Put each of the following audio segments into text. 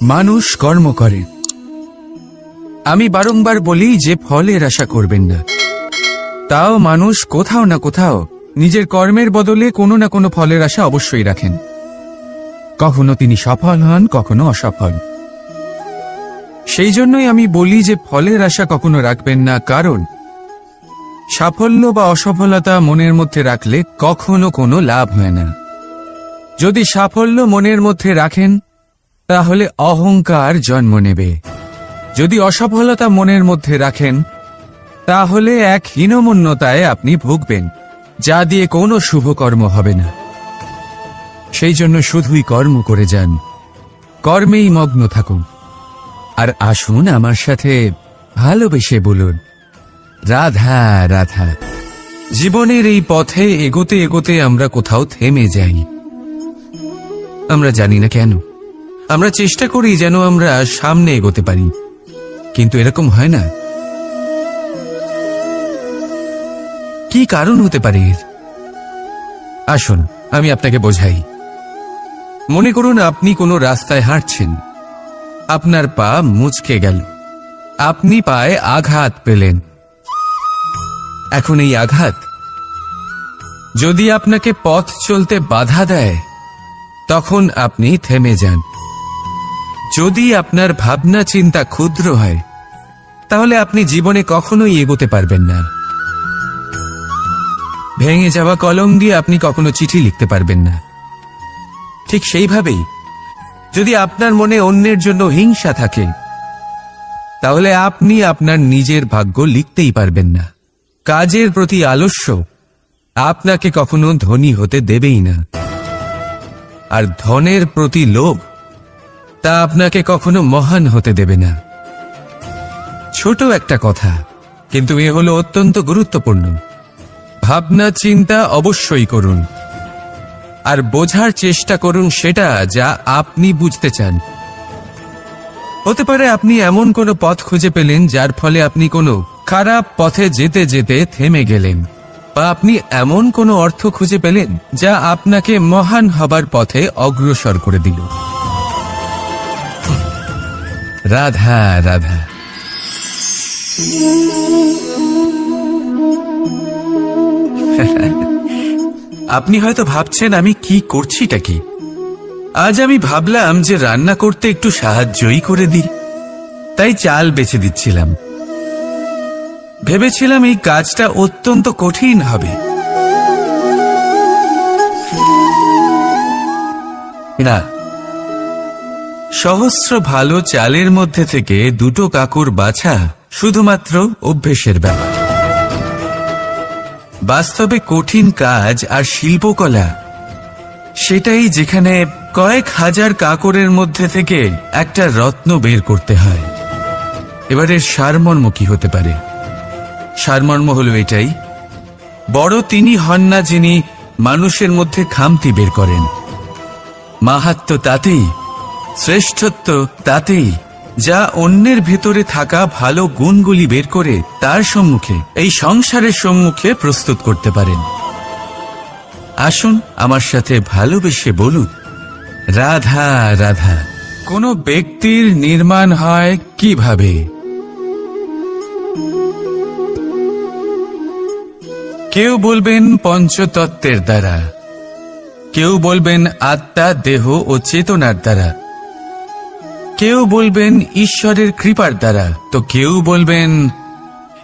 মানুষ কর্ম করে। আমি বারংবার বলি যে ফলের আশা করবেন না। তাও মানুষ কোথাও না কোথাও নিজের কর্মের বদলে কোনো না কোনো ফলের আশা অবশ্যই রাখেন। কখনো তিনি সফল হন, কখনো অসফল। সেই জন্যই আমি বলি যে ফলের আশা কখনো রাখবেন না, কারণ সাফল্য বা অসফলতা মনের মধ্যে রাখলে কখনো কোনো লাভ হয় না। যদি সাফল্য মনের মধ্যে রাখেন তাহলে অহংকার জন্ম নেবে। যদি অসফলতা মনের মধ্যে রাখেন তাহলে এক হীনমন্যতায় আপনি ভুগবেন, যা দিয়ে কোনো শুভকর্ম হবে না। সেই জন্য শুধুই কর্ম করে যান, কর্মেই মগ্ন থাকুন। আর আসুন আমার সাথে ভালোবেসে বলুন, রাধা রাধা। জীবনের এই পথে এগোতে এগোতে আমরা কোথাও থেমে যাই। আমরা জানি না কেন। আমরা চেষ্টা করি যেন আমরা সামনে এগোতে পারি, কিন্তু এরকম হয় না। কি কারণ হতে পারে? আসুন আমি আপনাকে বোঝাই। মনে করুন আপনি কোনো রাস্তায় হাঁটছেন, আপনার পা মুচকে গেল, আপনি পায়ে আঘাত পেলেন। এখন এই আঘাত যদি আপনাকে পথ চলতে বাধা দেয় তখন আপনি থেমে যান। যদি আপনার ভাবনা চিন্তা ক্ষুদ্র হয় তাহলে আপনি জীবনে কখনোই এগোতে পারবেন না। ভেঙে যাওয়া কলম দিয়ে আপনি কখনো চিঠি লিখতে পারবেন না। ঠিক সেইভাবেই যদি আপনার মনে অন্যের জন্য হিংসা থাকে তাহলে আপনি আপনার নিজের ভাগ্য লিখতেই পারবেন না। কাজের প্রতি আলস্য আপনাকে কখনো ধনী হতে দেবেই না, আর ধনের প্রতি লোভ তা আপনাকে কখনো মহান হতে দেবে না। ছোট একটা কথা, কিন্তু এ হলো অত্যন্ত গুরুত্বপূর্ণ। ভাবনা চিন্তা অবশ্যই করুন, আর বোঝার চেষ্টা করুন সেটা যা আপনি বুঝতে চান। হতে পারে আপনি এমন কোনো পথ খুঁজে পেলেন যার ফলে আপনি কোনো খারাপ পথে যেতে যেতে থেমে গেলেন, বা আপনি এমন কোনো অর্থ খুঁজে পেলেন যা আপনাকে মহান হবার পথে অগ্রসর করে দিল। রাধা রাধা। আপনি হয়তো ভাবছেন আমি কি করছিটা কি। আজ আমি ভাবলাম যে রান্না করতে একটু সাহায্যই করে দিই, তাই চাল বেছে দিচ্ছিলাম। ভেবেছিলাম এই কাজটা অত্যন্ত কঠিন হবে। না, সহস্র ভালো চালের মধ্যে থেকে দুটো কাকুর বাছা শুধুমাত্র অভ্যেসের ব্যাপার। বাস্তবে কঠিন কাজ আর শিল্পকলা সেটাই যেখানে কয়েক হাজার কাকরের মধ্যে থেকে একটা রত্ন বের করতে হয়। এবারের সারমর্ম কি হতে পারে? সারমর্ম হলো এটাই, বড় তিনি হন না যিনি মানুষের মধ্যে খামতি বের করেন। মাহাত্ম্য তাতেই, শ্রেষ্ঠত্ব তাতেই যা অন্যের ভেতরে থাকা ভালো গুণগুলি বের করে তার সম্মুখে, এই সংসারের সম্মুখে প্রস্তুত করতে পারেন। আসুন আমার সাথে ভালোবেসে বলুন, রাধা রাধা। কোন ব্যক্তির নির্মাণ হয় কিভাবে? কেউ বলবেন পঞ্চতত্ত্বের দ্বারা, কেউ বলবেন আত্মা, দেহ ও চেতনার দ্বারা, কেউ বলবেন ঈশ্বরের কৃপার দ্বারা, তো কেউ বলবেন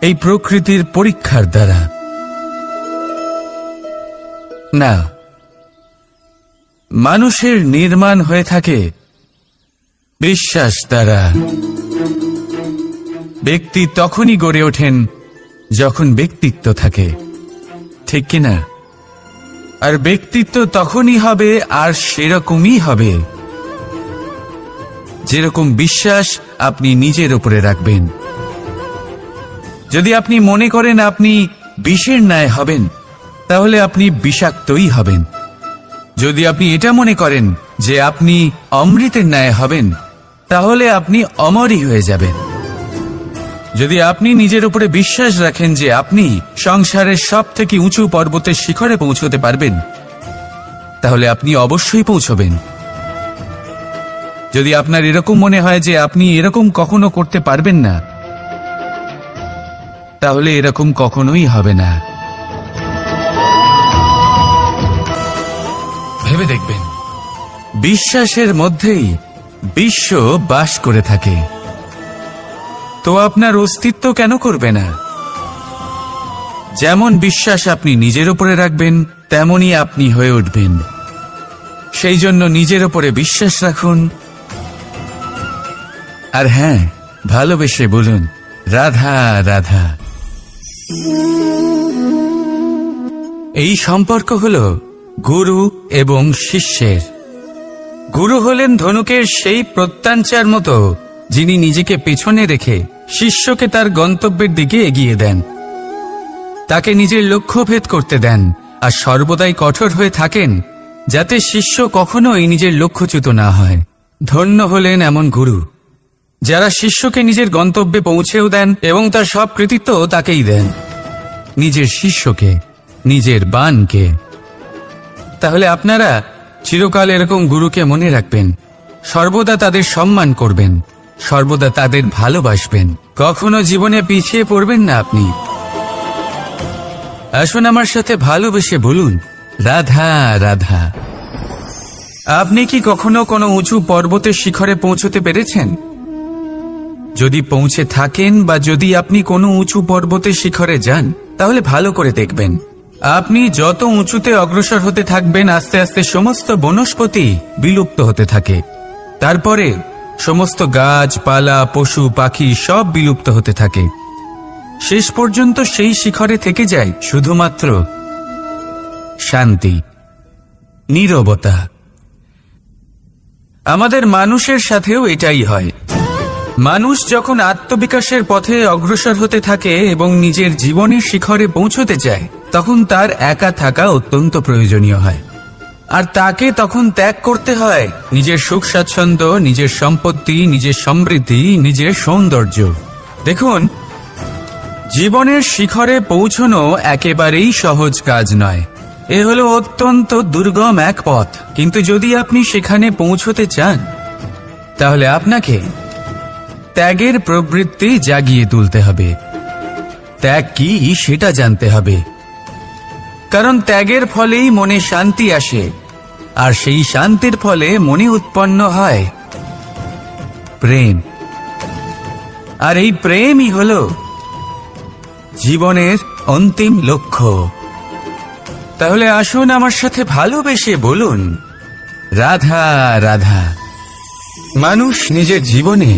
এই প্রকৃতির পরীক্ষার দ্বারা। না, মানুষের নির্মাণ হয়ে থাকে বিশ্বাস দ্বারা। ব্যক্তি তখনই গড়ে ওঠেন যখন ব্যক্তিত্ব থাকে, ঠিক কিনা? আর ব্যক্তিত্ব তখনই হবে আর সেরকমই হবে যেরকম বিশ্বাস আপনি নিজের উপরে রাখবেন। যদি আপনি মনে করেন আপনি বিষের ন্যায় হবেন তাহলে আপনি বিষাক্তই হবেন। যদি আপনি এটা মনে করেন যে আপনি অমৃতের ন্যায় হবেন তাহলে আপনি অমরই হয়ে যাবেন। যদি আপনি নিজের উপরে বিশ্বাস রাখেন যে আপনি সংসারের সব থেকে উঁচু পর্বতের শিখরে পৌঁছতে পারবেন তাহলে আপনি অবশ্যই পৌঁছবেন। যদি আপনার এরকম মনে হয় যে আপনি এরকম কখনো করতে পারবেন না, তাহলে এরকম কখনোই হবে না। ভেবে দেখবেন, বিশ্বাসের মধ্যেই বিশ্ব বাস করে থাকে, তো আপনার অস্তিত্ব কেন করবে না? যেমন বিশ্বাস আপনি নিজের উপরে রাখবেন, তেমনই আপনি হয়ে উঠবেন। সেই জন্য নিজের উপরে বিশ্বাস রাখুন, আর হ্যাঁ, ভালোবেসে বলুন রাধা রাধা। এই সম্পর্ক হল গুরু এবং শিষ্যের। গুরু হলেন ধনুকের সেই প্রত্যঞ্চার মতো, যিনি নিজেকে পেছনে রেখে শিষ্যকে তার গন্তব্যের দিকে এগিয়ে দেন, তাকে নিজের লক্ষ্য ভেদ করতে দেন, আর সর্বদাই কঠোর হয়ে থাকেন যাতে শিষ্য কখনোই নিজের লক্ষ্যচ্যুত না হয়। ধন্য হলেন এমন গুরু যারা শিষ্যকে নিজের গন্তব্যে পৌঁছেও দেন এবং তার সব কৃতিত্ব তাকেই দেন, নিজের শিষ্যকে, নিজের বাণকে। তাহলে আপনারা চিরকাল এরকম গুরুকে মনে রাখবেন, সর্বদা তাদের সম্মান করবেন, সর্বদা তাদের ভালোবাসবেন, কখনো জীবনে পিছিয়ে পড়বেন না আপনি। আসুন আমার সাথে ভালোবেসে বলুন রাধা রাধা। আপনি কি কখনো কোনো উঁচু পর্বতের শিখরে পৌঁছতে পেরেছেন? যদি পৌঁছে থাকেন বা যদি আপনি কোনো উঁচু পর্বতের শিখরে যান, তাহলে ভালো করে দেখবেন, আপনি যত উঁচুতে অগ্রসর হতে থাকবেন, আস্তে আস্তে সমস্ত বনস্পতি বিলুপ্ত হতে থাকে, তারপরে সমস্ত গাছপালা, পশু পাখি সব বিলুপ্ত হতে থাকে। শেষ পর্যন্ত সেই শিখরে থেকে যায় শুধুমাত্র শান্তি, নীরবতা। আমাদের মানুষের সাথেও এটাই হয়। মানুষ যখন আত্মবিকাশের পথে অগ্রসর হতে থাকে এবং নিজের জীবনের শিখরে পৌঁছতে চায়, তখন তার একা থাকা অত্যন্ত প্রয়োজনীয় হয়, আর তাকে তখন ত্যাগ করতে হয় নিজের সুখ স্বাচ্ছন্দ্য, নিজের সম্পত্তি, নিজের সমৃদ্ধি, নিজের সৌন্দর্য। দেখুন, জীবনের শিখরে পৌঁছনো একেবারেই সহজ কাজ নয়। এ হলো অত্যন্ত দুর্গম এক পথ, কিন্তু যদি আপনি সেখানে পৌঁছতে চান, তাহলে আপনাকে ত্যাগের প্রবৃত্তি জাগিয়ে তুলতে হবে। ত্যাগ কি সেটা জানতে হবে, কারণ ত্যাগের ফলেই মনে শান্তি আসে, আর সেই শান্তির ফলে মনে উৎপন্ন হয় প্রেম, আর এই প্রেমই হল জীবনের অন্তিম লক্ষ্য। তাহলে আসুন আমার সাথে ভালোবেসে বলুন রাধা রাধা। মানুষ নিজের জীবনে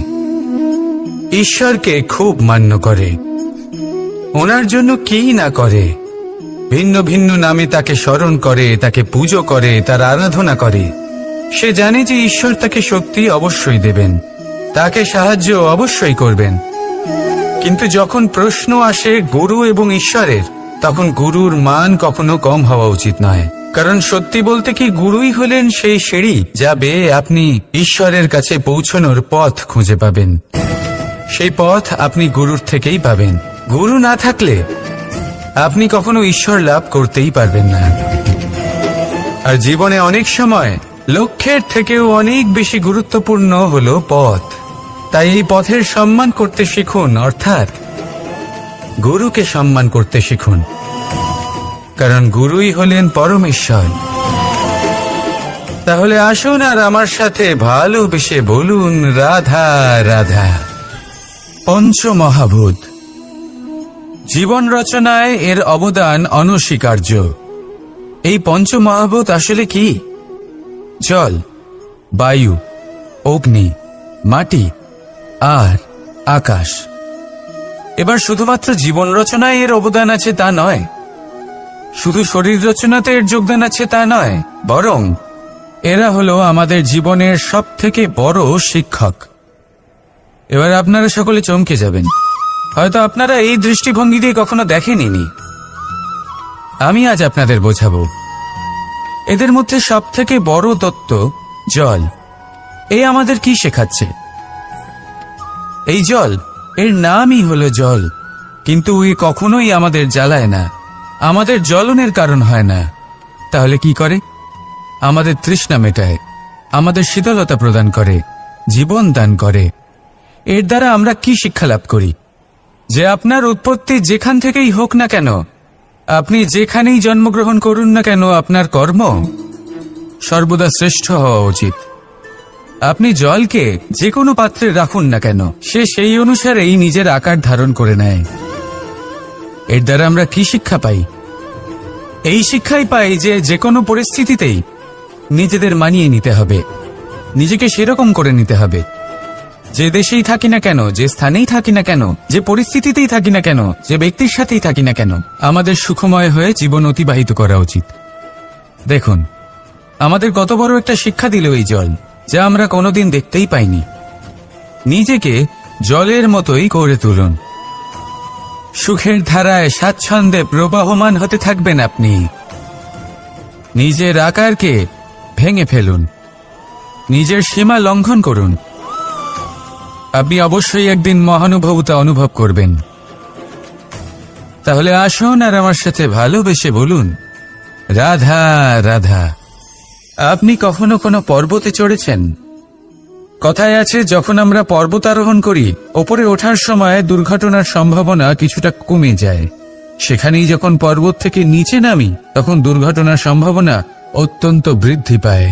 ঈশ্বরকে খুব মান্য করে, ওনার জন্য কি না করে, ভিন্ন ভিন্ন নামে তাকে স্মরণ করে, তাকে পুজো করে, তার আরাধনা করে। সে জানে যে ঈশ্বর তাকে শক্তি অবশ্যই দেবেন, তাকে সাহায্য অবশ্যই করবেন। কিন্তু যখন প্রশ্ন আসে গুরু এবং ঈশ্বরের, তখন গুরুর মান কখনো কম হওয়া উচিত নয়, কারণ সত্যি বলতে কি গুরুই হলেন সেই সিঁড়ি যা বেয়ে আপনি ঈশ্বরের কাছে পৌঁছানোর পথ খুঁজে পাবেন। সেই পথ আপনি গুরুর থেকেই পাবেন। গুরু না থাকলে আপনি কখনো ঈশ্বর লাভ করতেই পারবেন না। আর জীবনে অনেক সময় লক্ষ্যের থেকেও অনেক বেশি গুরুত্বপূর্ণ হলো পথ। তাই এই পথের সম্মান করতে শিখুন, অর্থাৎ গুরুকে সম্মান করতে শিখুন, কারণ গুরুই হলেন পরমেশ্বর। তাহলে আসুন আর আমার সাথে ভালোবেসে বলুন রাধা রাধা। পঞ্চমহাভূত, জীবন রচনায় এর অবদান অনস্বীকার্য। এই পঞ্চমহাভূত আসলে কি? জল, বায়ু, অগ্নি, মাটি আর আকাশ। এবার শুধুমাত্র জীবন রচনায় এর অবদান আছে তা নয়, শুধু শরীর রচনাতে এর যোগদান আছে তা নয়, বরং এরা হলো আমাদের জীবনের সবথেকে বড় শিক্ষক। এবার আপনারা সকলে চমকে যাবেন, হয়তো আপনারা এই দৃষ্টিভঙ্গি দিয়ে কখনো দেখেননি। আমি আজ আপনাদের বোঝাবো। এদের মধ্যে সবথেকে বড় তত্ত্ব জল। এই আমাদের কি শেখাচ্ছে? এই জল, এর নামই হলো জল, কিন্তু এ কখনোই আমাদের জ্বালায় না, আমাদের জ্বলনের কারণ হয় না। তাহলে কি করে? আমাদের তৃষ্ণা মেটায়, আমাদের শীতলতা প্রদান করে, জীবন দান করে। এর দ্বারা আমরা কি শিক্ষা লাভ করি? যে আপনার উৎপত্তি যেখান থেকেই হোক না কেন, আপনি যেখানেই জন্মগ্রহণ করুন না কেন, আপনার কর্ম সর্বদা শ্রেষ্ঠ হওয়া উচিত। আপনি জলকে যে কোনো পাত্রে রাখুন না কেন, সে সেই অনুসারেই নিজের আকার ধারণ করে নেয়। এর দ্বারা আমরা কি শিক্ষা পাই? এই শিক্ষাই পাই যে যে কোনো পরিস্থিতিতেই নিজেদের মানিয়ে নিতে হবে, নিজেকে সেরকম করে নিতে হবে। যে দেশেই থাকি না কেন, যে স্থানেই থাকি না কেন, যে পরিস্থিতিতেই থাকি না কেন, যে ব্যক্তির সাথেই থাকি না কেন, আমাদের সুখময় হয়ে জীবন অতিবাহিত করা উচিত। দেখুন, আমাদের কত বড় একটা শিক্ষা দিল এই জল, যা আমরা কোনোদিন দেখতেই পাইনি। নিজেকে জলের মতোই করে তুলুন। সুখের ধারায় স্বাচ্ছন্দ্যে প্রবাহমান হতে থাকবেন আপনি। নিজের আকারকে ভেঙে ফেলুন, নিজের সীমা লঙ্ঘন করুন। আপনি অবশ্যই একদিন মহানুভবতা অনুভব করবেন। তাহলে আসুন আর আমার সাথে ভালোবেসে বলুন, রাধা রাধা। আপনি কখনো কোনো পর্বতে চড়েছেন? কথায় আছে, যখন আমরা পর্বত আরোহণ করি, ওপরে ওঠার সময় দুর্ঘটনার সম্ভাবনা কিছুটা কমে যায়। সেখানেই যখন পর্বত থেকে নিচে নামি, তখন দুর্ঘটনার সম্ভাবনা অত্যন্ত বৃদ্ধি পায়।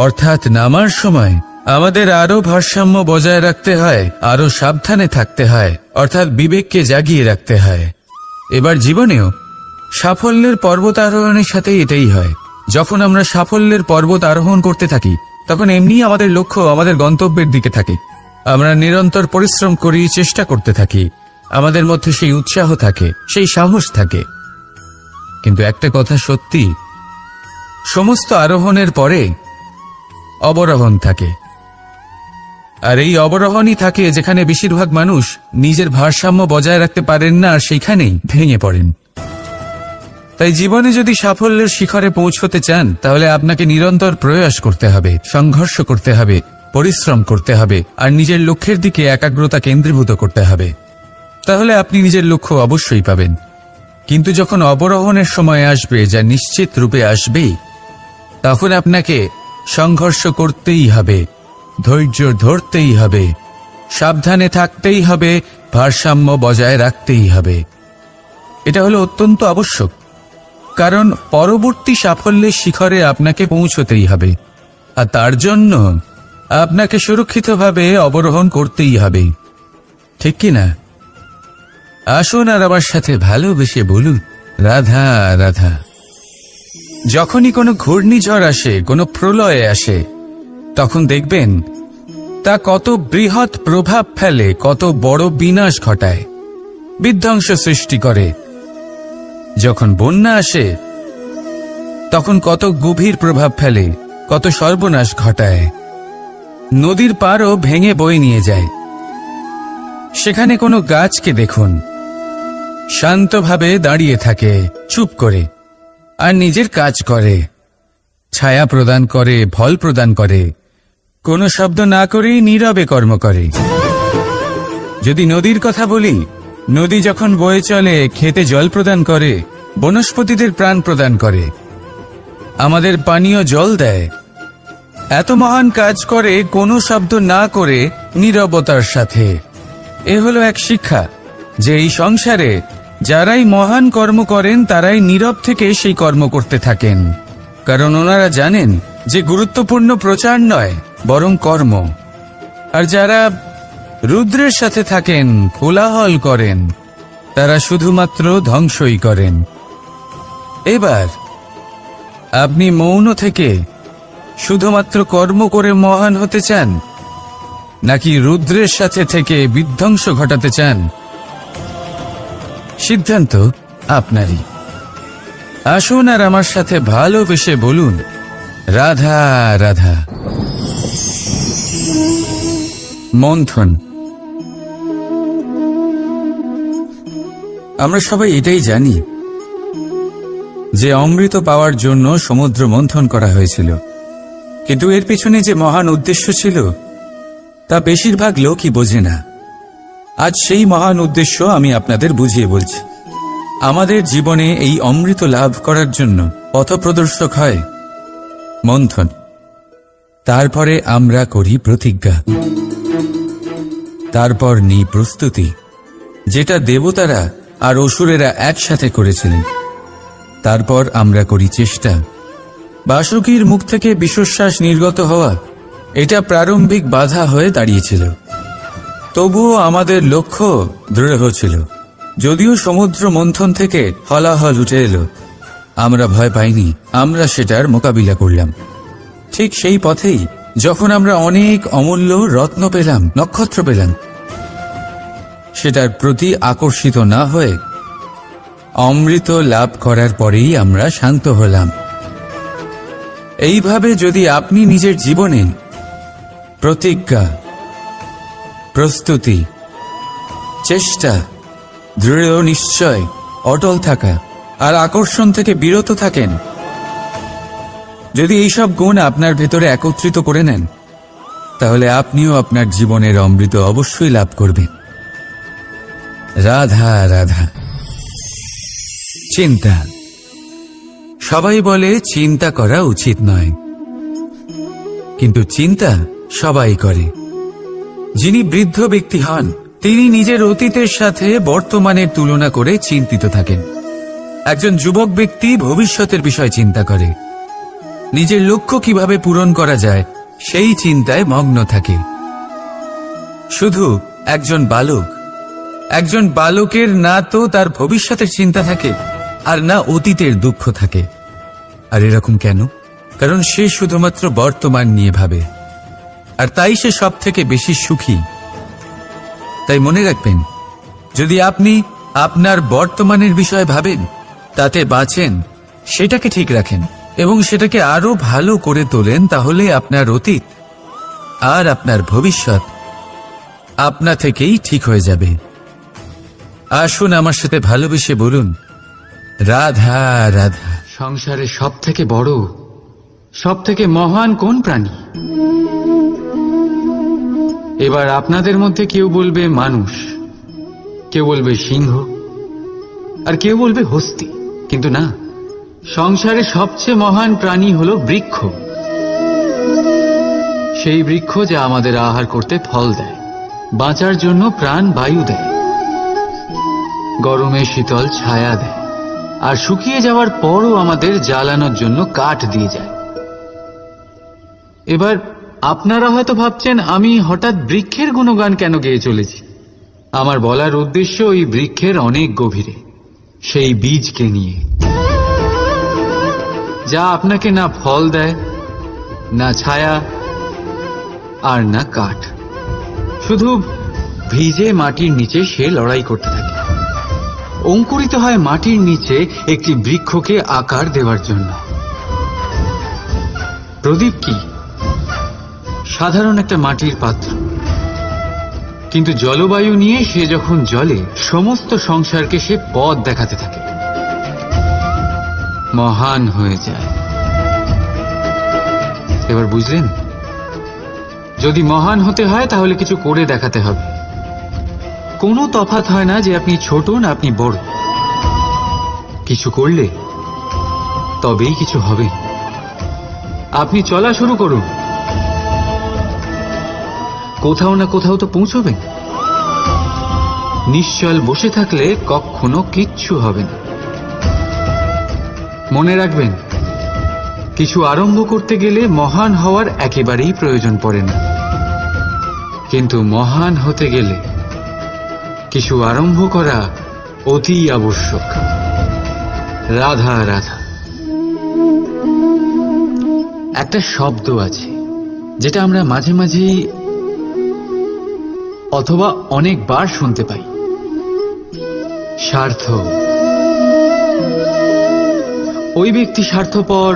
অর্থাৎ নামার সময় আমাদের আরো ভারসাম্য বজায় রাখতে হয়, আরো সাবধানে থাকতে হয়, অর্থাৎ বিবেককে জাগিয়ে রাখতে হয়। এবার জীবনেও সাফল্যের পর্বত আরোহণের সাথে এটাই হয়। যখন আমরা সাফল্যের পর্বত আরোহণ করতে থাকি, তখন এমনি আমাদের লক্ষ্য আমাদের গন্তব্যের দিকে থাকে। আমরা নিরন্তর পরিশ্রম করি, চেষ্টা করতে থাকি, আমাদের মধ্যে সেই উৎসাহ থাকে, সেই সাহস থাকে। কিন্তু একটা কথা সত্যি, সমস্ত আরোহণের পরে অবরোহণ থাকে। আর এই অবরোহণই থাকে যেখানে বেশিরভাগ মানুষ নিজের ভারসাম্য বজায় রাখতে পারেন না, আর সেইখানেই ভেঙে পড়েন। তাই জীবনে যদি সাফল্যের শিখরে পৌঁছতে চান, তাহলে আপনাকে নিরন্তর প্রয়াস করতে হবে, সংঘর্ষ করতে হবে, পরিশ্রম করতে হবে, আর নিজের লক্ষ্যের দিকে একাগ্রতা কেন্দ্রীভূত করতে হবে। তাহলে আপনি নিজের লক্ষ্য অবশ্যই পাবেন। কিন্তু যখন অবরোহণের সময় আসবে, যা নিশ্চিত রূপে আসবেই, তখন আপনাকে সংঘর্ষ করতেই হবে, ধৈর্য ধরতেই হবে, সাবধানে থাকতেই হবে, ভারসাম্য বজায় রাখতেই হবে। এটা হলো অত্যন্ত আবশ্যক, কারণ পরবর্তী সাফল্যের শিখরে আপনাকে পৌঁছতেই হবে, আর তার জন্য আপনাকে সুরক্ষিতভাবে অবরোহণ করতেই হবে। ঠিক কিনা? আসুন আর আমার সাথে ভালোবেসে বলুন, রাধা রাধা। যখনই কোনো ঘূর্ণিঝড় আসে, কোনো প্রলয় আসে, তখন দেখবেন তা কত বৃহৎ প্রভাব ফেলে, কত বড় বিনাশ ঘটায়, বিধ্বংস সৃষ্টি করে। যখন বন্যা আসে, তখন কত গভীর প্রভাব ফেলে, কত সর্বনাশ ঘটায়। নদীর পাড়ও ভেঙে বয়ে নিয়ে যায়। সেখানে কোনো গাছকে দেখুন, শান্তভাবে দাঁড়িয়ে থাকে, চুপ করে, আর নিজের কাজ করে, ছায়া প্রদান করে, ফল প্রদান করে, কোনো শব্দ না করেই নীরবে কর্ম করে। যদি নদীর কথা বলি, নদী যখন বয়ে চলে, খেতে জল প্রদান করে, বনস্পতিদের প্রাণ প্রদান করে, আমাদের পানীয় জল দেয়। এত মহান কাজ করে কোনো শব্দ না করে, নীরবতার সাথে। এ হলো এক শিক্ষা, যে এই সংসারে যারাই মহান কর্ম করেন, তারাই নীরব থেকে সেই কর্ম করতে থাকেন। কারণ ওনারা জানেন যে গুরুত্বপূর্ণ প্রচার নয়, বরং কর্ম। আর যারা রুদ্রের সাথে থাকেন, কোলাহল করেন, তারা শুধুমাত্র ধ্বংসই করেন। এবার আপনি মৌন থেকে শুধুমাত্র কর্ম করে মহান হতে চান, নাকি রুদ্রের সাথে থেকে বিধ্বংস ঘটাতে চান? সিদ্ধান্ত আপনারই। আসুন আর আমার সাথে ভালোবেসে বলুন, রাধা রাধা। মন্থন। আমরা সবাই এটাই জানি যে অমৃত পাওয়ার জন্য সমুদ্র মন্থন করা হয়েছিল, কিন্তু এর পিছনে যে মহান উদ্দেশ্য ছিল, তা বেশিরভাগ লোকই বোঝে না। আজ সেই মহান উদ্দেশ্য আমি আপনাদের বুঝিয়ে বলছি। আমাদের জীবনে এই অমৃত লাভ করার জন্য পথপ্রদর্শক হয় মন্থন। তারপরে আমরা করি প্রতিজ্ঞা, তারপর নিই প্রস্তুতি, যেটা দেবতারা আর অসুরেরা একসাথে করেছিলেন। তারপর আমরা করি চেষ্টা। বাসুকীর মুখ থেকে বিশ্বশ্বাস নির্গত হওয়া এটা প্রারম্ভিক বাধা হয়ে দাঁড়িয়েছিল। তবুও আমাদের লক্ষ্য দৃঢ় ছিল। যদিও সমুদ্র মন্থন থেকে হলাহল উঠে এলো, আমরা ভয় পাইনি, আমরা সেটার মোকাবিলা করলাম। ঠিক সেই পথেই যখন আমরা অনেক অমূল্য রত্ন পেলাম, নক্ষত্র পেলাম, সেটার প্রতি আকর্ষিত না হয়ে অমৃত লাভ করার পরেই আমরা শান্ত হলাম। এইভাবে যদি আপনি নিজের জীবনে প্রতিজ্ঞা, প্রস্তুতি, চেষ্টা, দৃঢ় নিশ্চয়, অটল থাকা আর আকর্ষণ থেকে বিরত থাকেন, যদি এইসব গুণ আপনার ভেতরে একত্রিত করে নেন, তাহলে আপনিও আপনার জীবনের অমৃত অবশ্যই লাভ করবেন। রাধা রাধা। চিন্তা। সবাই বলে চিন্তা করা উচিত নয়, কিন্তু চিন্তা সবাই করে। যিনি বৃদ্ধ ব্যক্তি হন, তিনি নিজের অতীতের সাথে বর্তমানের তুলনা করে চিন্তিত থাকেন। একজন যুবক ব্যক্তি ভবিষ্যতের বিষয় চিন্তা করে, নিজের লক্ষ্য কিভাবে পূরণ করা যায় সেই চিন্তায় মগ্ন থাকে। শুধু একজন বালকের না তো তার ভবিষ্যতের চিন্তা থাকে আর না অতীতের দুঃখ থাকে। আর এরকম কেন? কারণ সে শুধুমাত্র বর্তমান নিয়ে ভাবে, আর তাই সে সব থেকে বেশি সুখী। তাই মনে রাখবেন, যদি আপনি আপনার বর্তমানের বিষয়ে ভাবেন, তাতে বাঁচেন, সেটাকে ঠিক রাখেন এবং সেটাকে আরো ভালো করে তোলেন, তাহলে আপনার অতীত আর আপনার ভবিষ্যৎ আপনা থেকেই ঠিক হয়ে যাবে। আসুন আমার সাথে ভালোবেসে বলুন, রাধা রাধা। সংসারে সব থেকে বড়, সব থেকে মহান কোন প্রাণী? এবার আপনাদের মধ্যে কেউ বলবে মানুষ, কেউ বলবে সিংহ, আর কেউ বলবে হস্তি। কিন্তু না, সংসারে সবচেয়ে মহান প্রাণী হলো বৃক্ষ। সেই বৃক্ষ যা আমাদের আহার করতে ফল দেয়, বাঁচার জন্য প্রাণ বায়ু দেয়, গরমে শীতল ছায়া দেয়, আর শুকিয়ে যাওয়ার পরও আমাদের জ্বালানোর জন্য কাঠ দিয়ে যায়। এবার আপনারা হয়তো ভাবছেন, আমি হঠাৎ বৃক্ষের গুণগান কেন গেয়ে চলেছি? আমার বলার উদ্দেশ্য ওই বৃক্ষের অনেক গভীরে, সেই বীজকে নিয়ে, যা আপনাকে না ফল দেয়, না ছায়া, আর না কাঠ। শুধু ভিজে মাটির নিচে সে লড়াই করতে থাকে, অঙ্কুরিত হয় মাটির নিচে একটি বৃক্ষকে আকার দেওয়ার জন্য। প্রদীপ কি? সাধারণ একটা মাটির পাত্র, কিন্তু জলবায়ু নিয়ে সে যখন জ্বলে, সমস্ত সংসারকে সে পথ দেখাতে থাকে, মহান হয়ে যায়। এবার বুঝলেন, যদি মহান হতে হয় তাহলে কিছু করে দেখাতে হবে। কোনো তফাৎ হয় না যে আপনি ছোট না আপনি বড়। কিছু করলে তবেই কিছু হবে। আপনি চলা শুরু করুন, কোথাও না কোথাও তো পৌঁছবেন। নিশ্চল বসে থাকলে কখনো কিচ্ছু হবে না। মনে রাখবেন, কিছু আরম্ভ করতে গেলে মহান হওয়ার একেবারেই প্রয়োজন পড়ে না, কিন্তু মহান হতে গেলে কিছু আরম্ভ করা অতি আবশ্যক। রাধা রাধা। একটা শব্দ আছে যেটা আমরা মাঝে মাঝে অথবা অনেকবার শুনতে পাই, স্বার্থ। ওই ব্যক্তি স্বার্থপর,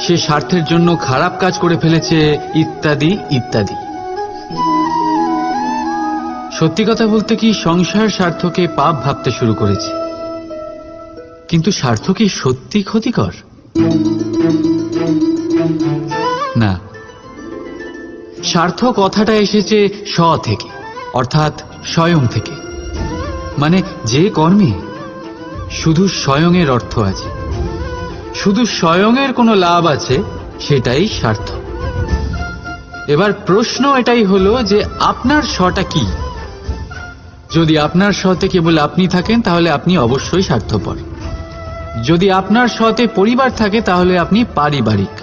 সে স্বার্থের জন্য খারাপ কাজ করে ফেলেছে, ইত্যাদি ইত্যাদি। সত্যি কথা বলতে কি, সংসার স্বার্থকে পাপ ভাবতে শুরু করেছে। কিন্তু স্বার্থ কি সত্যি ক্ষতিকর? না। স্বার্থ কথাটা এসেছে স্ব থেকে, অর্থাৎ স্বয়ং থেকে। মানে যে কর্মে শুধু স্বয়ংয়ের অর্থ আছে, শুধু স্বয়ংয়ের কোনো লাভ আছে, সেটাই স্বার্থ। এবার প্রশ্ন এটাই হলো যে আপনার স্বটা কি। যদি আপনার স্বতে কেবল আপনি থাকেন তাহলে আপনি অবশ্যই স্বার্থপর। যদি আপনার স্বতে পরিবার থাকে তাহলে আপনি পারিবারিক।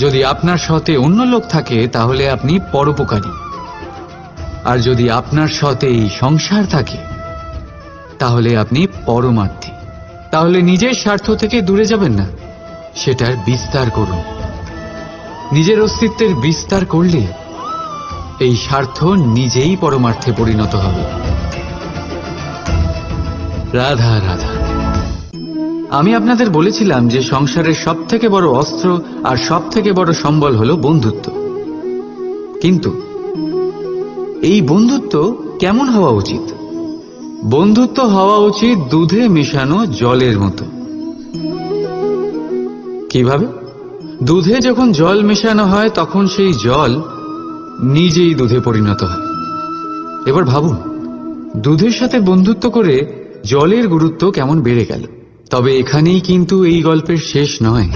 যদি আপনার স্বতে অন্য লোক থাকে তাহলে আপনি পরোপকারী। আর যদি আপনার স্বতে এই সংসার থাকে তাহলে আপনি পরমার্থী। তাহলে নিজের স্বার্থ থেকে দূরে যাবেন না, সেটার বিস্তার করুন। নিজের অস্তিত্বের বিস্তার করলে এই স্বার্থ নিজেই পরমার্থে পরিণত হবে। রাধা রাধা। আমি আপনাদের বলেছিলাম যে সংসারের সবথেকে বড় অস্ত্র আর সবথেকে বড় সম্বল হলো বন্ধুত্ব। কিন্তু এই বন্ধুত্ব কেমন হওয়া উচিত? বন্ধুত্ব হওয়া উচিত দুধে মেশানো জলের মতো। কিভাবে? দুধে যখন জল মেশানো হয় তখন সেই জল নিজেই দুধে পরিণত হয়। এবার ভাবুন, দুধের সাথে বন্ধুত্ব করে জলের গুরুত্ব কেমন বেড়ে গেল। তবে এখানেই কিন্তু এই গল্পের শেষ নয়।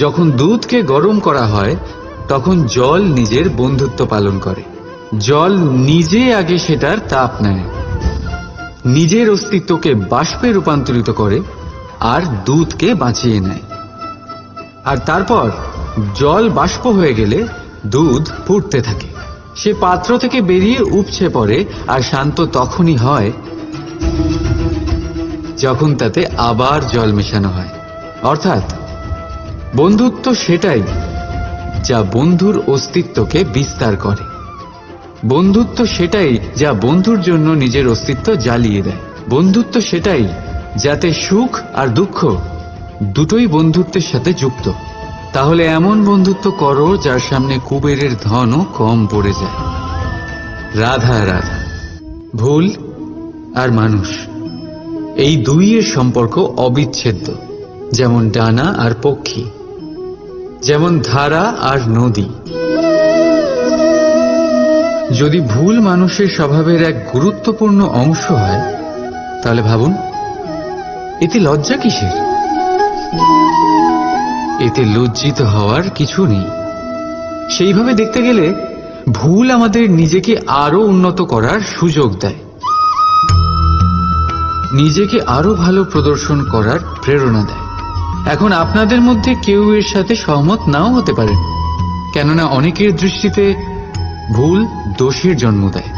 যখন দুধকে গরম করা হয় তখন জল নিজের বন্ধুত্ব পালন করে। জল নিজে আগে সেটার তাপ নেয়, নিজের অস্তিত্বকে বাষ্পে রূপান্তরিত করে আর দুধকে বাঁচিয়ে নেয়। আর তারপর জল বাষ্প হয়ে গেলে দুধ ফুটতে থাকে। সে পাত্র থেকে বেরিয়ে উপচে পড়ে আর শান্ত তখনই হয় যখন তাতে আবার জল মেশানো হয়। অর্থাৎ বন্ধুত্ব সেটাই যা বন্ধুর অস্তিত্বকে বিস্তার করে। বন্ধুত্ব সেটাই যা বন্ধুর জন্য নিজের অস্তিত্ব জ্বালিয়ে দেয়। বন্ধুত্ব সেটাই যাতে সুখ আর দুঃখ দুটোই বন্ধুত্বের সাথে যুক্ত। তাহলে এমন বন্ধুত্ব করো যার সামনে কুবেরের ধনও কম পড়ে যায়। রাধা রাধা। ভুল আর মানুষ, এই দুইয়ের সম্পর্ক অবিচ্ছেদ্য। যেমন ডানা আর পক্ষী, যেমন ধারা আর নদী। যদি ভুল মানুষের স্বভাবের এক গুরুত্বপূর্ণ অংশ হয় তাহলে ভাবুন, এতে লজ্জা কিসের? এতে লজ্জিত হওয়ার কিছু নেই। সেইভাবে দেখতে গেলে ভুল আমাদের নিজেকে আরো উন্নত করার সুযোগ দেয়, নিজেকে আরো ভালো প্রদর্শন করার প্রেরণা দেয়। এখন আপনাদের মধ্যে কেউ এর সাথে সহমত নাও হতে পারেন, কেননা অনেকের দৃষ্টিতে ভুল দোষের জন্ম দেয়।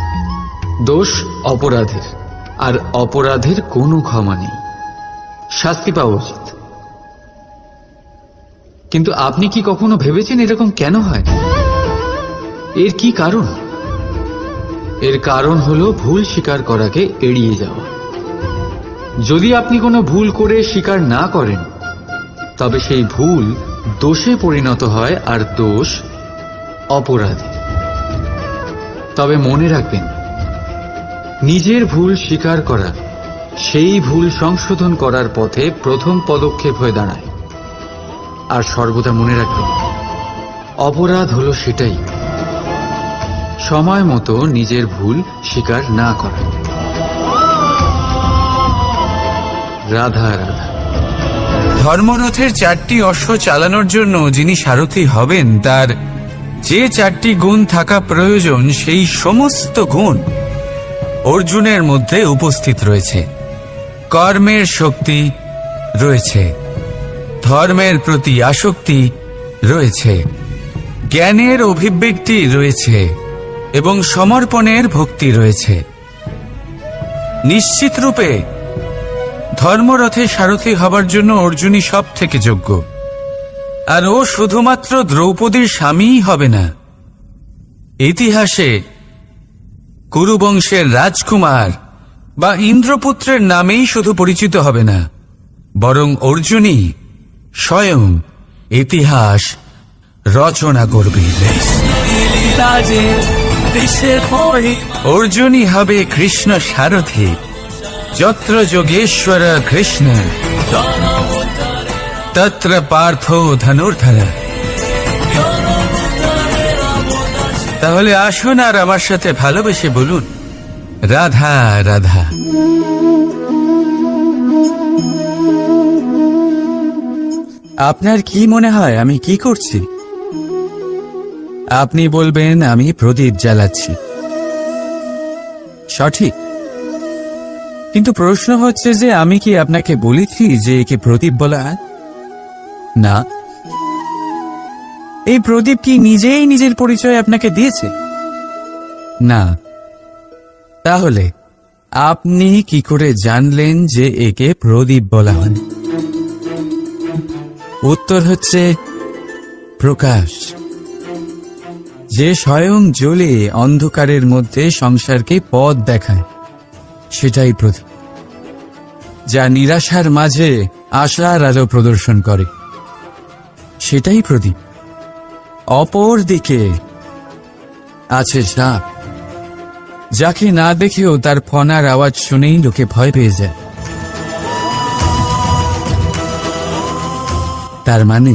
দোষ অপরাধের, আর অপরাধের কোনো ক্ষমা নেই, শাস্তি পাওয়া উচিত। কিন্তু আপনি কি কখনো ভেবেছেন এরকম কেন হয়? এর কি কারণ? এর কারণ হলো ভুল স্বীকার করাকে এড়িয়ে যাওয়া। যদি আপনি কোনো ভুল করে স্বীকার না করেন তবে সেই ভুল দোষে পরিণত হয়, আর দোষ অপরাধে। তবে মনে রাখবেন, নিজের ভুল স্বীকার করা সেই ভুল সংশোধন করার পথে প্রথম পদক্ষেপ হয়ে দাঁড়ায়। আর সর্বদা মনে রাখবেন, অপরাধ হলো সেটাই সময় মতো নিজের ভুল স্বীকার না করা। রাধা রাধা। ধর্মরথের 4টি অশ্ব চালানোর জন্য যিনি সারথি হবেন তার যে 4টি গুণ থাকা প্রয়োজন, সেই সমস্ত গুণ অর্জুনের মধ্যে উপস্থিত রয়েছে। কর্মের শক্তি রয়েছে, ধর্মের প্রতি আসক্তি রয়েছে, জ্ঞানের অভিব্যক্তি রয়েছে এবং সমর্পণের ভক্তি রয়েছে। নিশ্চিত রূপে ধর্মরথে সারথি হবার জন্য অর্জুনই সব থেকে যোগ্য। আর ও শুধুমাত্র দ্রৌপদীর স্বামীই হবে না, ইতিহাসে কুরুবংশের রাজকুমার বা ইন্দ্রপুত্রের নামেই শুধু পরিচিত হবে না, বরং অর্জুনই স্বয়ং ইতিহাস রচনা করবে। অর্জুনই হবে কৃষ্ণ সারথি। যত্র যোগেশ্বর কৃষ্ণ তত্র পার্থ ধনুর্ধর। তাহলে আসুন আর আমার সাথে ভালোবেসে বলুন, রাধা রাধা। আপনার কি মনে হয় আমি কি করছি? আপনি বলবেন আমি প্রদীপ জ্বালাচ্ছি, সঠিক। কিন্তু প্রশ্ন হচ্ছে যে আমি কি আপনাকে বলেছি যে একে প্রদীপ বলা হয়? না। এই প্রদীপ কি নিজেই নিজের পরিচয় আপনাকে দিয়েছে? না। তাহলে আপনি কি করে জানলেন যে একে প্রদীপ বলা হয়? উত্তর হচ্ছে প্রকাশ। যে স্বয়ং জ্বলে অন্ধকারের মধ্যে সংসারকে পথ দেখায়, সেটাই প্রদীপ। যা নিরাশার মাঝে আশার আলো প্রদর্শন করে, সেটাই প্রদীপ। অপর দিকে আছে সাপ, যাকে না দেখেও তার ফনার আওয়াজ শুনেই লোকে ভয় পেয়ে যায়। তার মানে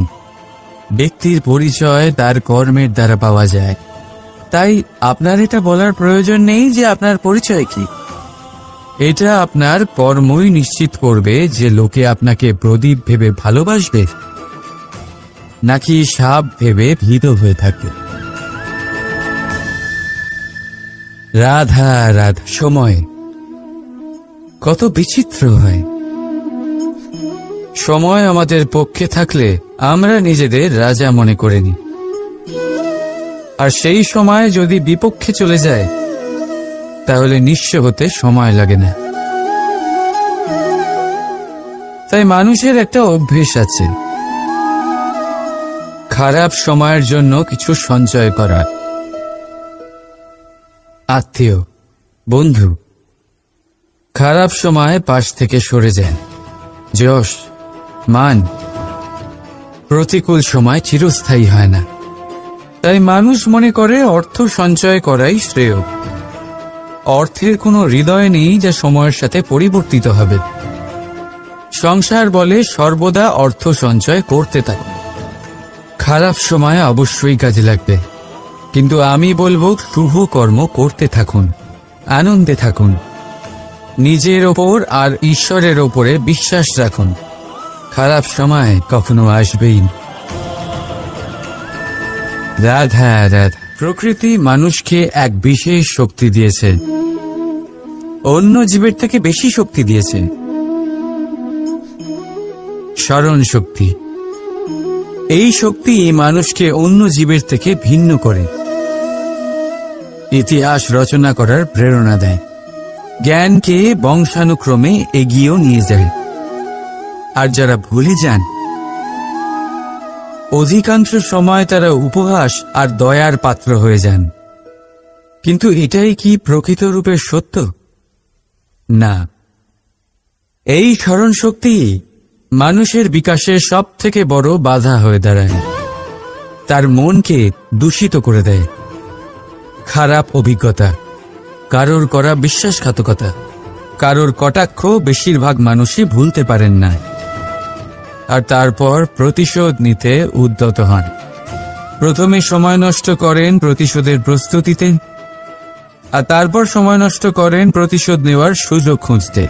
ব্যক্তির পরিচয় তার কর্মের দ্বারা পাওয়া যায়। তাই আপনার এটা বলার প্রয়োজন নেই যে আপনার পরিচয় কি। এটা আপনার কর্মই নিশ্চিত করবে যে লোকে আপনাকে প্রদীপ ভেবে ভালোবাসবে নাকি সাপ ভেবে ভীত হয়ে থাকবে। রাধা রাধা। সময় কত বিচিত্র হয়। সময় আমাদের পক্ষে থাকলে আমরা নিজেদের রাজা মনে করে নিই, আর সেই সময় যদি বিপক্ষে চলে যায় তাহলে নিঃস্ব হতে সময় লাগে না। তাই মানুষের একটা অভ্যেস আছে, খারাপ সময়ের জন্য কিছু সঞ্চয় করা। আত্মীয়, বন্ধু খারাপ সময় পাশ থেকে সরে যায়। যশ, মান প্রতিকূল সময় চিরস্থায়ী হয় না। তাই মানুষ মনে করে অর্থ সঞ্চয় করাই শ্রেয়। অর্থের কোনো হৃদয় নেই যা সময়ের সাথে পরিবর্তিত হবে। সংসার বলে সর্বদা অর্থ সঞ্চয় করতে থাকে। খারাপ সময় অবশ্যই কাজে লাগবে, কিন্তু আমি বলবো শুভ কর্ম করতে থাকুন, আনন্দে থাকুন, নিজের ওপর আর ঈশ্বরের ওপরে বিশ্বাস রাখুন। খারাপ সময় কখনো আসবেই না। রাধা রাধা। প্রকৃতি মানুষকে এক বিশেষ শক্তি দিয়েছে, অন্য জীবের থেকে বেশি শক্তি দিয়েছে। স্মরণ শক্তি। এই শক্তি মানুষকে অন্য জীবের থেকে ভিন্ন করে, ইতিহাস রচনা করার প্রেরণা দেয়, জ্ঞানকে বংশানুক্রমে এগিয়েও নিয়ে যায়। আর যারা ভুলে যান, অধিকাংশ সময় তারা উপহাস আর দয়ার পাত্র হয়ে যান। কিন্তু এটাই কি প্রকৃত রূপে সত্য? না। এই স্মরণ শক্তি মানুষের বিকাশে সব থেকে বড় বাধা হয়ে দাঁড়ায়। তার মনকে দূষিত করে দেয়। খারাপ অভিজ্ঞতা, কারোর করা বিশ্বাসঘাতকতা, কারোর কটাক্ষ বেশিরভাগ মানুষই ভুলতে পারেন না, আর তারপর প্রতিশোধ নিতে উদ্যত হন। প্রথমে সময় নষ্ট করেন প্রতিশোধের প্রস্তুতিতে, আর তারপর সময় নষ্ট করেন প্রতিশোধ নেওয়ার সুযোগ খুঁজতে।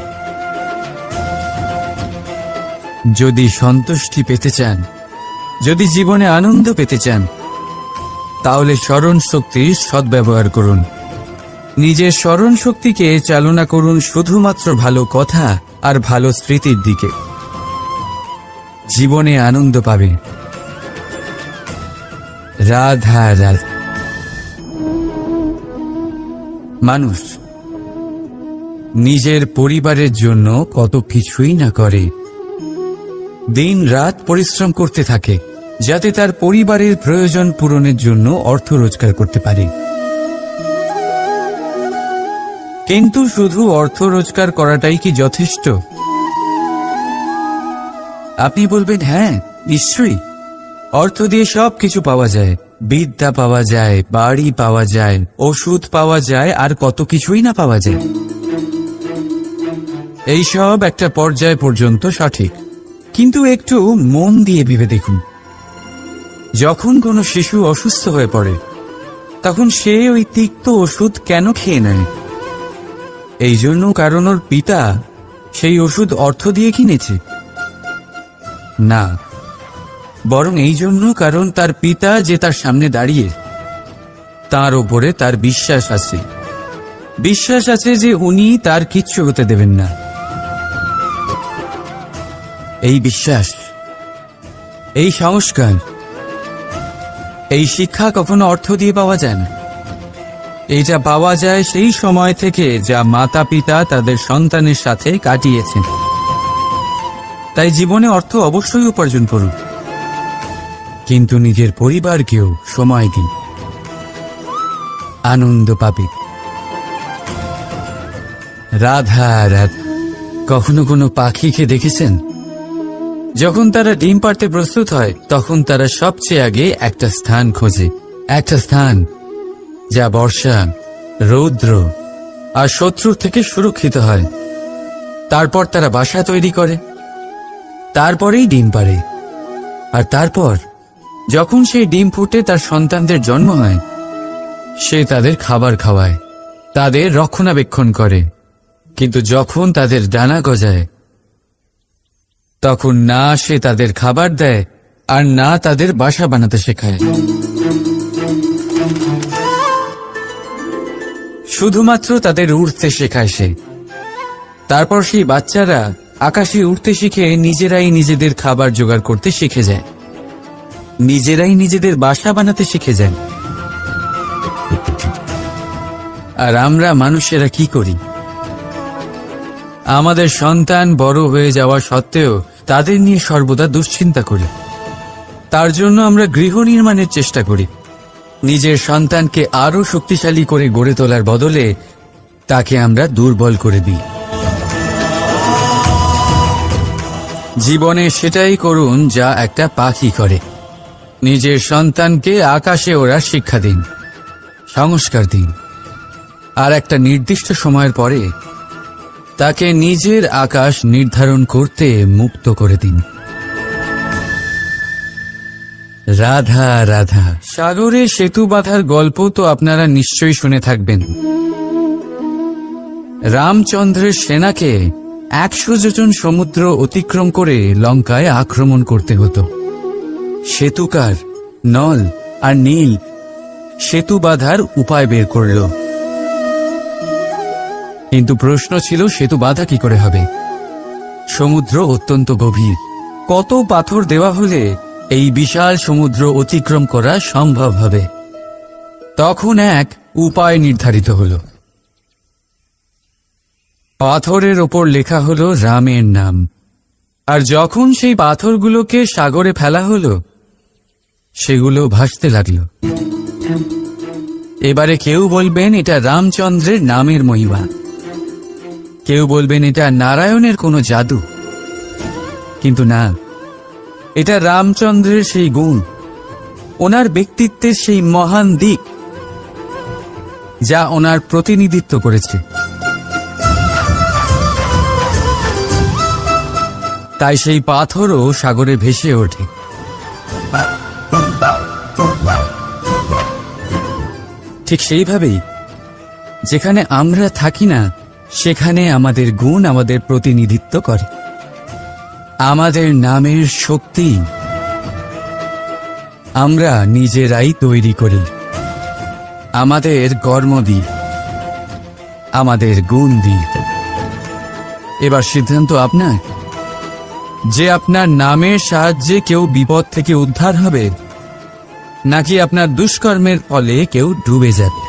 যদি সন্তুষ্টি পেতে চান, যদি জীবনে আনন্দ পেতে চান, তাহলে স্মরণ শক্তির সদ্ব্যবহার করুন। নিজের স্মরণ শক্তিকে চালনা করুন শুধুমাত্র ভালো কথা আর ভালো স্মৃতির দিকে। জীবনে আনন্দ পাবেন। রাধা রাধা। মানুষ নিজের পরিবারের জন্য কত কিছুই না করে, দিন রাত পরিশ্রম করতে থাকে যাতে তার পরিবারের প্রয়োজন পূরণের জন্য অর্থ রোজগার করতে পারে। কিন্তু শুধু অর্থ রোজগার করাটাই কি যথেষ্ট? আপনি বলবেন, হ্যাঁ নিশ্চয়ই, অর্থ দিয়ে সব কিছু পাওয়া যায়, বিদ্যা পাওয়া যায়, বাড়ি পাওয়া যায়, ওষুধ পাওয়া যায়, আর কত কিছুই না পাওয়া যায়। এইসব একটা পর্যায় পর্যন্ত সঠিক, কিন্তু একটু মন দিয়ে ভেবে দেখুন, যখন কোনো শিশু অসুস্থ হয়ে পড়ে তখন সে ওই তিক্ত ওষুধ কেন খেয়ে নেয়? এই জন্য কারণ ওর পিতা সেই ওষুধ অর্থ দিয়ে কিনেছে? না, বরং এই জন্য কারণ তার পিতা যে তার সামনে দাঁড়িয়ে তার ওপরে তার বিশ্বাস আছে। বিশ্বাস আছে যে উনি তার কিচ্ছু হতে দেবেন না। এই বিশ্বাস, এই সংস্কার, এই শিক্ষা কখনো অর্থ দিয়ে পাওয়া যায় না। এইটা পাওয়া যায় সেই সময় থেকে যা মাতা পিতা তাদের সন্তানের সাথে কাটিয়েছেন। তাই জীবনে অর্থ অবশ্যই উপার্জন করুন, কিন্তু নিজের পরিবারকেও সময় দিন, আনন্দ পাবে। রাধা রাধা। কখনো কোনো পাখিকে দেখেছেন? যখন তারা ডিম পাড়তে প্রস্তুত হয় তখন তারা সবচেয়ে আগে একটা স্থান খোঁজে, একটা স্থান যা বর্ষা, রৌদ্র আর শত্রুর থেকে সুরক্ষিত হয়। তারপর তারা বাসা তৈরি করে, তারপরেই ডিম পাড়ে। আর তারপর যখন সেই ডিম ফুটে তার সন্তানদের জন্ম হয়, সে তাদের খাবার খাওয়ায়, তাদের রক্ষণাবেক্ষণ করে। কিন্তু যখন তাদের ডানা গজায় তখন না সে তাদের খাবার দেয় আর না তাদের বাসা বানাতে শেখায়। শুধুমাত্র তাদের উড়তে শেখায় সে। তারপর সেই বাচ্চারা আকাশে উড়তে শিখে নিজেরাই নিজেদের খাবার জোগাড় করতে শিখে যায়, নিজেরাই নিজেদের বাসা বানাতে শিখে যায়। আর আমরা মানুষেরা কি করি? আমাদের সন্তান বড় হয়ে যাওয়া সত্ত্বেও তাদের নিয়ে সর্বদা দুশ্চিন্তা করি। তার জন্য আমরা গৃহ নির্মাণের চেষ্টা করি। নিজের সন্তানকে আরো শক্তিশালী করে গড়ে তোলার বদলে তাকে আমরা দুর্বল করে দিই। জীবনে সেটাই করুন যা একটা পাখি করে। নিজের সন্তানকে আকাশে ওড়ার শিক্ষা দিন, সংস্কার দিন, আর একটা নির্দিষ্ট সময়ের পরে তাকে নিজের আকাশ নির্ধারণ করতে মুক্ত করে দিন। রাধা রাধা। সাগরে সেতু বাঁধার গল্প তো আপনারা নিশ্চয়ই শুনে থাকবেন। রামচন্দ্রের সেনাকে 100 যোজন সমুদ্র অতিক্রম করে লঙ্কায় আক্রমণ করতে হতো। সেতুকার নল আর নীল সেতু বাঁধার উপায় বের করল, কিন্তু প্রশ্ন ছিল সেতু বাঁধা কি করে হবে? সমুদ্র অত্যন্ত গভীর। কত পাথর দেওয়া হলে এই বিশাল সমুদ্র অতিক্রম করা সম্ভব হবে? তখন এক উপায় নির্ধারিত হল। পাথরের ওপর লেখা হলো রামের নাম। আর যখন সেই পাথরগুলোকে সাগরে ফেলা হলো, সেগুলো ভাসতে লাগল। এবারে কেউ বলবেন এটা রামচন্দ্রের নামের মহিমা, কেউ বলবেন এটা নারায়ণের কোনো জাদু। কিন্তু না, এটা রামচন্দ্রের সেই গুণ, ওনার ব্যক্তিত্বের সেই মহান দিক যা ওনার প্রতিনিধিত্ব করেছে। তাই সেই পাথরও সাগরে ভেসে ওঠে। ঠিক সেইভাবেই যেখানে আমরা থাকি না, সেখানে আমাদের গুণ আমাদের প্রতিনিধিত্ব করে। আমাদের নামের শক্তি আমরা নিজেরাই তৈরি করি, আমাদের কর্ম দিই, আমাদের গুণ দিই। এবার সিদ্ধান্ত আপনার যে আপনার নামের সাহায্যে কেউ বিপদ থেকে উদ্ধার হবে, নাকি আপনার দুষ্কর্মের ফলে কেউ ডুবে যাবে।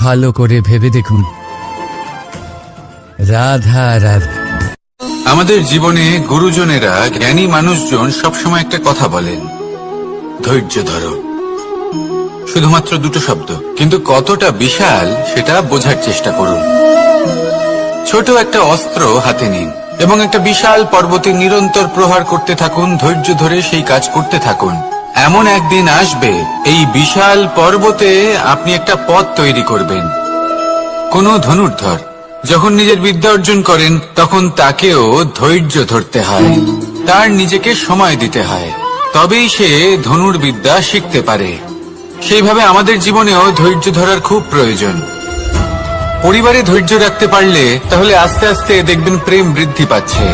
ভালো করে ভেবে দেখুন। রাধা রাধা। আমাদের জীবনে গুরুজনেরা, জ্ঞানী মানুষজন সবসময় একটা কথা বলেন, ধৈর্য ধরো। শুধুমাত্র দুটো শব্দ, কিন্তু কতটা বিশাল সেটা বোঝার চেষ্টা করুন। ছোট একটা অস্ত্র হাতে নিন এবং একটা বিশাল পর্বতে নিরন্তর প্রহার করতে থাকুন। ধৈর্য ধরে সেই কাজ করতে থাকুন। এমন একদিন আসবে, এই বিশাল পর্বতে আপনি একটা পথ তৈরি করবেন। কোনো ধনুর্ধর যখন নিজের বিদ্যা অর্জন করেন, তখন তাকেও ধৈর্য ধরতে হয়, তার নিজেকে সময় দিতে হয়, তবেই সে ধনুর্বিদ্যা শিখতে পারে। সেইভাবে আমাদের জীবনেও ধৈর্য ধরার খুব প্রয়োজন। পরিবারে ধৈর্য রাখতে পারলে তাহলে আস্তে আস্তে দেখবেন প্রেম বৃদ্ধি পাচ্ছে।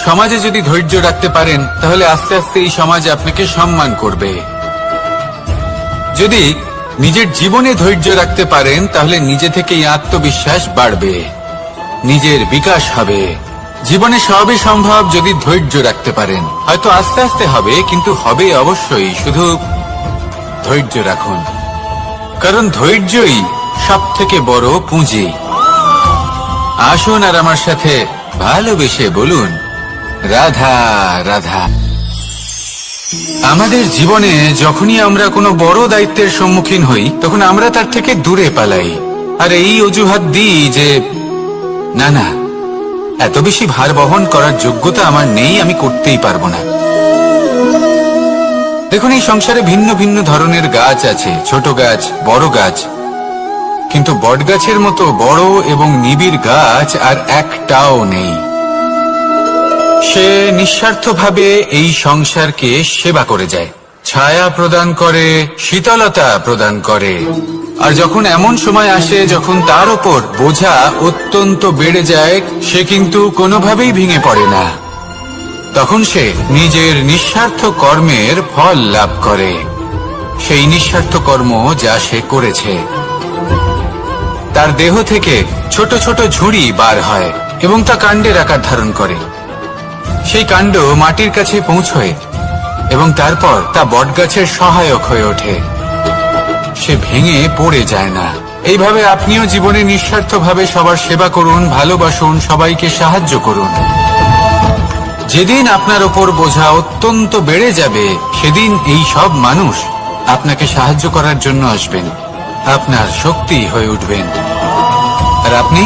সমাজে যদি ধৈর্য রাখতে পারেন, তাহলে আস্তে আস্তে এই সমাজ আপনাকে সম্মান করবে। যদি নিজের জীবনে ধৈর্য রাখতে পারেন তাহলে নিজে থেকেই আত্মবিশ্বাস বাড়বে, নিজের বিকাশ হবে। জীবনে সবই সম্ভব যদি ধৈর্য রাখতে পারেন। হয়তো আস্তে আস্তে হবে, কিন্তু হবে অবশ্যই। শুধু ধৈর্য রাখুন, কারণ ধৈর্যই সব থেকে বড় পুঁজি। আসুন আর আমার সাথে ভালোবেসে বলুন, রাধা রাধা। আমাদের জীবনে যখনই আমরা কোনো বড় দায়িত্বের সম্মুখীন হই, তখন আমরা তার থেকে দূরে পালাই, আর এই অজুহাত দিই যে না না, এত বেশি ভার বহন করার যোগ্যতা আমার নেই, আমি করতেই পারবো না। দেখুন, এই সংসারে ভিন্ন ভিন্ন ধরনের গাছ আছে, ছোট গাছ, বড় গাছ, কিন্তু বট গাছের মতো বড় এবং নিবিড় গাছ আর একটাও নেই। সে নিঃস্বার্থভাবে এই সংসারকে সেবা করে যায়, ছায়া প্রদান করে, শীতলতা প্রদান করে। আর যখন এমন সময় আসে যখন তার উপর বোঝা অত্যন্ত বেড়ে যায়, সে কিন্তু কোনোভাবেই ভেঙে পড়ে না। তখন সে নিজের নিঃস্বার্থ কর্মের ফল লাভ করে, সেই নিঃস্বার্থ কর্ম যা সে করেছে। তার দেহ থেকে ছোট ছোট ঝুড়ি বার হয় এবং তা কাণ্ডের আকার ধারণ করে। সেই কাণ্ড মাটির কাছে পৌঁছয় এবং তারপর তা বটগাছের সহায়ক হয়ে ওঠে। সে ভেঙে পড়ে যায় না। এইভাবে আপনিও জীবনে নিঃস্বার্থভাবে সবার সেবা করুন, ভালোবাসুন, সবাইকে সাহায্য করুন। যেদিন আপনার ওপর বোঝা অত্যন্ত বেড়ে যাবে, সেদিন এই সব মানুষ আপনাকে সাহায্য করার জন্য আসবেন, আপনার শক্তি হয়ে উঠবেন, আর আপনি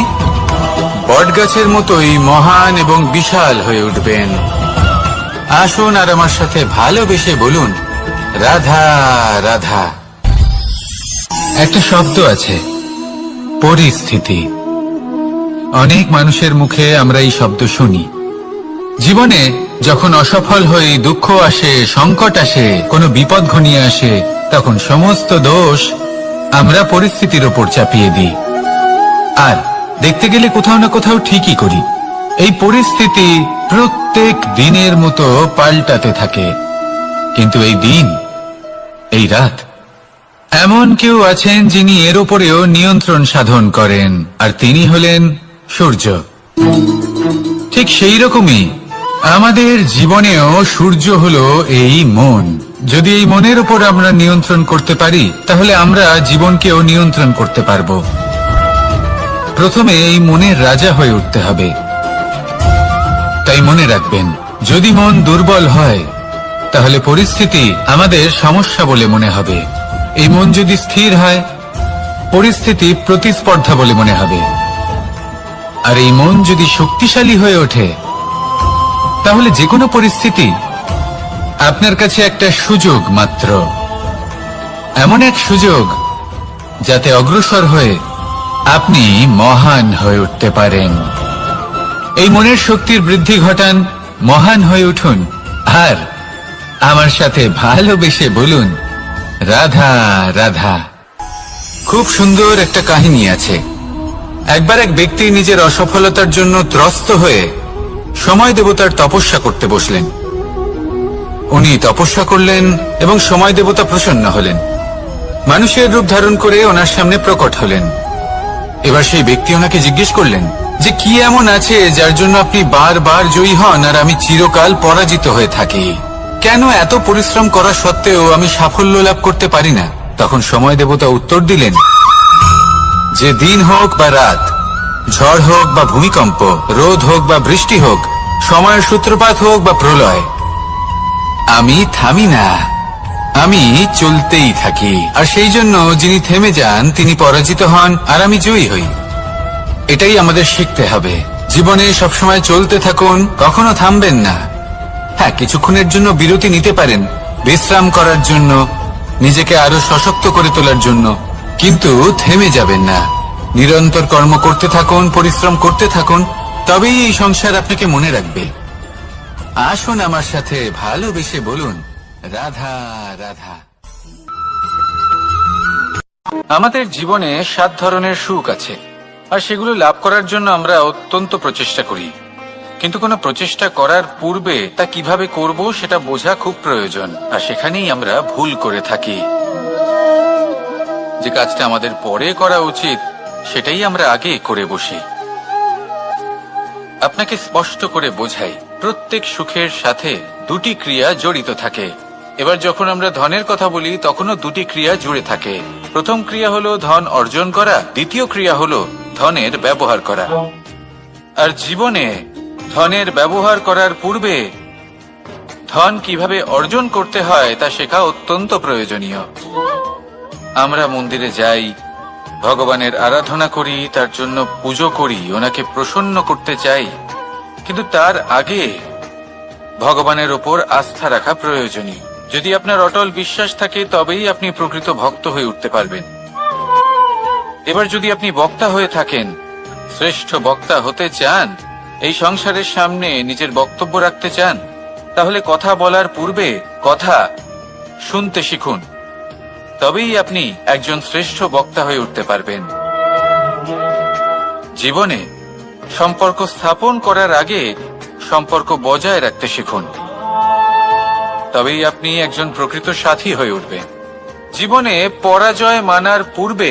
বটগাছের মতোই মহান এবং বিশাল হয়ে উঠবেন। আসুন আর আমার সাথে ভালোবেসে বলুন, রাধা রাধা। একটা শব্দ আছে, পরিস্থিতি। অনেক মানুষের মুখে আমরা এই শব্দ শুনি। জীবনে যখন অসফল হই, দুঃখ আসে, সংকট আসে, কোনো বিপদ ঘনিয়ে আসে, তখন সমস্ত দোষ আমরা পরিস্থিতির ওপর চাপিয়ে দিই, আর দেখতে গেলে কোথাও না কোথাও ঠিকই করি। এই পরিস্থিতি প্রত্যেক দিনের মতো পাল্টাতে থাকে, কিন্তু এই দিন, এই রাত, এমন কেউ আছেন যিনি এর ওপরেও নিয়ন্ত্রণ সাধন করেন, আর তিনি হলেন সূর্য। ঠিক সেই রকমই আমাদের জীবনেও সূর্য হলো এই মন। যদি এই মনের উপর আমরা নিয়ন্ত্রণ করতে পারি, তাহলে আমরা জীবনকেও নিয়ন্ত্রণ করতে পারবো। প্রথমে এই মনের রাজা হয়ে উঠতে হবে। তাই মনে রাখবেন, যদি মন দুর্বল হয়, তাহলে পরিস্থিতি আমাদের সমস্যা বলে মনে হবে। এই মন যদি স্থির হয়, পরিস্থিতি প্রতিস্পর্ধা বলে মনে হবে। আর এই মন যদি শক্তিশালী হয়ে ওঠে, তাহলে যে কোনো পরিস্থিতি আপনার কাছে একটা সুযোগ মাত্র, এমন এক সুযোগ যাতে অগ্রসর হয়ে আপনি মহান হয়ে উঠতে পারেন। এই মনের শক্তির বৃদ্ধি ঘটান, মহান হয়ে উঠুন, আর আমার সাথে ভালোবেসে বলুন, রাধা রাধা। খুব সুন্দর একটা কাহিনী আছে। একবার এক ব্যক্তি নিজের অসফলতার জন্য ত্রস্ত হয়ে সময় দেবতার তপস্যা করতে বসলেন। উনি তপস্যা করলেন এবং সময় দেবতা প্রসন্ন হলেন, মানুষের রূপ ধারণ করে ওনার সামনে প্রকট হলেন। এবার সেই ব্যক্তি ওনাকে জিজ্ঞেস করলেন যে কি এমন আছে যার জন্য আপনি বারবার জয়ী হন আর আমি চিরকাল পরাজিত হয়ে থাকি? কেন এত পরিশ্রম করা সত্ত্বেও আমি সাফল্য লাভ করতে পারি না? তখন সময় দেবতা উত্তর দিলেন যে দিন হোক বা রাত, ঝড় হোক বা ভূমিকম্প, রোদ হোক বা বৃষ্টি হোক, সময়ের সূত্রপাত হোক বা প্রলয়, আমি থামি না, আমি চলতেই থাকি। আর সেই জন্য যিনি থেমে যান তিনি পরাজিত হন আর আমি জয়ী হই। এটাই আমাদের শিখতে হবে। জীবনে সবসময় চলতে থাকুন, কখনো থামবেন না। হ্যাঁ, কিছুক্ষণের জন্য বিরতি নিতে পারেন, বিশ্রাম করার জন্য, নিজেকে আরো সশক্ত করে তোলার জন্য, কিন্তু থেমে যাবেন না। নিরন্তর কর্ম করতে থাকুন, পরিশ্রম করতে থাকুন, তবেই এই সংসার আপনাকে মনে রাখবে। আসুন আমার সাথে ভালোবেসে বলুন, রাধা রাধা। আমাদের জীবনে 7 ধরনের সুখ আছে, আর সেগুলো লাভ করার জন্য আমরা অত্যন্ত প্রচেষ্টা করি। কিন্তু কোনো প্রচেষ্টা করার পূর্বে তা কিভাবে করব সেটা বোঝা খুব প্রয়োজন, আর সেখানেই আমরা ভুল করে থাকি। যে কাজটা আমাদের পরে করা উচিত সেটাই আমরা আগে করে বসি। আপনাকে স্পষ্ট করে বোঝাই, প্রত্যেক সুখের সাথে দুটি ক্রিয়া জড়িত থাকে। এবার যখন আমরা ধনের কথা বলি তখনও দুটি ক্রিয়া জুড়ে থাকে। প্রথম ক্রিয়া হলো ধন অর্জন করা, দ্বিতীয় ক্রিয়া হলো ধনের ব্যবহার করা। আর জীবনে ধনের ব্যবহার করার পূর্বে ধন কিভাবে অর্জন করতে হয় তা শেখা অত্যন্ত প্রয়োজনীয়। আমরা মন্দিরে যাই, ভগবানের আরাধনা করি, তার জন্য পুজো করি, ওনাকে প্রসন্ন করতে চাই, কিন্তু তার আগে ভগবানের ওপর আস্থা রাখা প্রয়োজনীয়। যদি আপনার অটল বিশ্বাস থাকে তবেই আপনি প্রকৃত ভক্ত হয়ে উঠতে পারবেন। এবার যদি আপনি বক্তা হয়ে থাকেন, শ্রেষ্ঠ বক্তা হতে চান, এই সংসারের সামনে নিজের বক্তব্য রাখতে চান, তাহলে কথা বলার পূর্বে কথা শুনতে শিখুন। তবেই আপনি একজন শ্রেষ্ঠ বক্তা হয়ে উঠতে পারবেন। জীবনে সম্পর্ক স্থাপন করার আগে সম্পর্ক বজায় রাখতে শিখুন, তবেই আপনি একজন প্রকৃত সাথী হয়ে উঠবেন। জীবনে পরাজয় মানার পূর্বে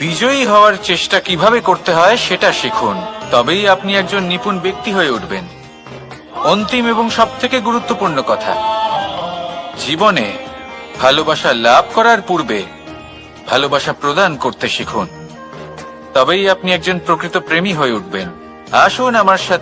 বিজয়ী হওয়ার চেষ্টা কিভাবে করতে হয় সেটা শিখুন, তবেই আপনি একজন নিপুণ ব্যক্তি হয়ে উঠবেন। অন্তিম এবং সবথেকে গুরুত্বপূর্ণ কথা, জীবনে ভালোবাসা লাভ করার পূর্বে ভালোবাসা প্রদান করতে শিখুন, তবেই আপনি একজন প্রকৃত প্রেমী হয়ে উঠবেন। আসুন আমার সাথে